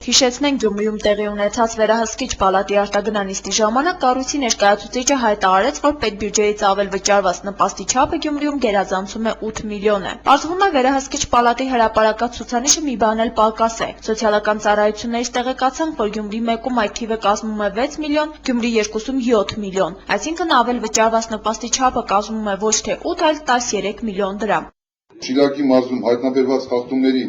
Հիշեցնենք Գյումրիում տեղի ունեցած վերահսկիչ պալատի արտագնանիստի ժամանակ կառույցի ներկայացուցիչը հայտարարեց, որ պետբյուջեից ավել վճարված նպաստի չափը Գյումրիում գերազանցում է 8 միլիոն է։ Պարզվում է վերահսկիչ պալատի հրապարակած ցուցանիշը մի բան էլ պակաս է։ Սոցիալական ծառայություններից տեղեկացանք, որ Գյումրի 1-ում այդ թիվը կազմում է 6 միլիոն, Գյումրի 2-ում 7 միլիոն, այսինքն ավել վճարված նպաստի չափը կազմում է ոչ թե 8, այլ 13 միլիոն դրամ։ Շիրակի մարզում հայտնաբերված խախտումների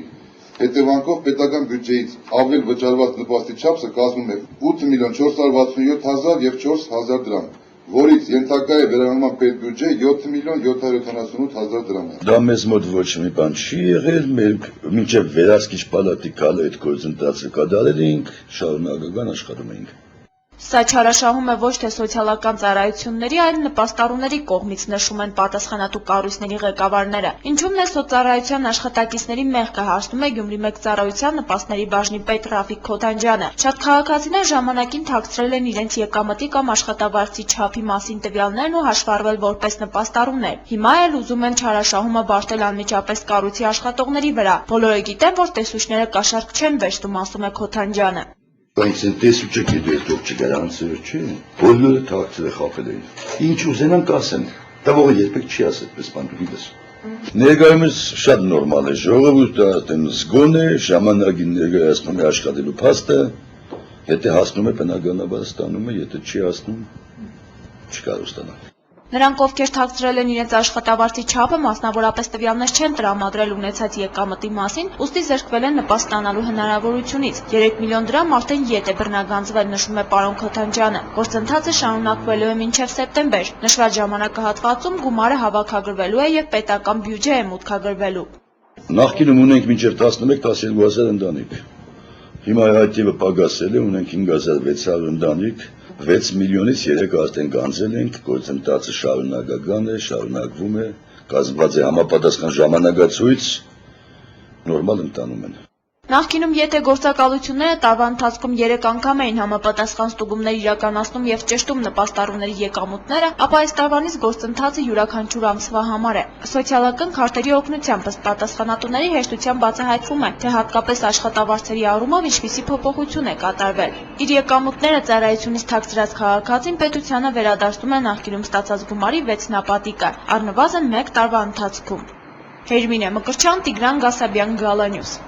հետևանքով պետական բյուջեից ավել վճարված նպաստի չափը կազմում է 8 միլիոն 467 հազար և 4,000 դրամ, որից ենթակա է վերանման պետբյուջե 7 միլիոն 778 հազար դրամ։ Դա մեզ մոտ ոչ մի բան չի եղել, մենք մինչև վերահսկիչ պալատի գալը այդ գործընթացը կատարել էինք, շարունակական աշխատում էինք։ Սա չարաշահում է ոչ թե սոցիալական ծառայությունների, այլ նպաստառուների կողմից, նշում են պատասխանատու կառույցների ղեկավարները։ Ինչու՞մն է սոցծառայության աշխատակիցների մեղքը, հարցնում է Գյումրի 1 ծառայության նպաստների բաժնի պետ Ռաֆիկ Քոթանջյանը։ Շատ քաղաքացիներ ժամանակին թաքցրել են իրենց եկամտի կամ աշխատավարձի չափի մասին տվյալներն ու հաշվառվել որպես նպաստառուներ։ Հիմա էլ ուզում են չարաշահումը բարդել անմիջապես կառույցի աշխատողների վրա։ Բոլորը գիտեն, որ տեսուչները կաշառք չեն վերցնում, ասում է Քոթանջյանը։ Բայց տեսուչը գիտեք չգարանցել չի, բոլորը թաքցել է խաբել էին։ Ինչ ուզենան կասեն, տվողը երբեք չի ասել, պես բան դու գիտես։ Ներկայումս շատ նորմալ է, ժողովուրդը արդեն զգոն է, ժամանակին ներկայացնում է աշխատելու փաստը, եթե հասնում է բնականաբար ստանում է, եթե չի հասնում, չկարող ստանալ։ Նրանք, ովքեր թաքցրել են իրենց աշխատավարձի չափը, մասնավորապես տվյալներ չեն տրամադրել ունեցած եկամտի մասին, ուստի զրկվել են նպաստ ստանալու հնարավորությունից։ 3 միլիոն դրամ արդեն ետ է բռնագանձվել, նշում է պարոն Քոթանջյանը։ Գործընթացը շարունակվելու է մինչև սեպտեմբեր։ Նշված ժամանակահատվածում գումարը հավաքագրվելու է և պետական բյուջե է մուտքագրվելու։ Նախկինում ունենք մինչև 11-12 հազար ընտանիք։ Հիմա այդ թիվը պակասել է, ունենք 5600 ընտանիք, 6 միլիոնից 3 արդեն գանձել ենք, գործընթացը շարունակական է, շարունակվում է, կազմված է համապատասխան ժամանակացույց, նորմալ ընթանում են։ Նախկինում եթե գործակալությունները տարվա ընթացքում 3 անգամ էին համապատասխան ստուգումներ իրականացնում և ճշտում նպաստառուների եկամուտները, ապա այս տարվանից գործընթացը յուրաքանչյուր ամսվա համար է։ Սոցիալական քարտերի օգնությամբ ըստ պատասխանատուների հեշտությամբ բացահայտվում է, թե հատկապես աշխատավարձերի առումով ինչպիսի փոփոխություն է կատարվել։ Իր եկամուտները ծառայությունից թաքցրած քաղաքացին պետությանը վերադարձնում է նախկինում ստացած գումարի 6 նապատիկը, առնվազն 1 տարվա ընթացքում։ Հերմինե Մկրտչյան, Տիգրան Գասաբյան, Գալանյուս։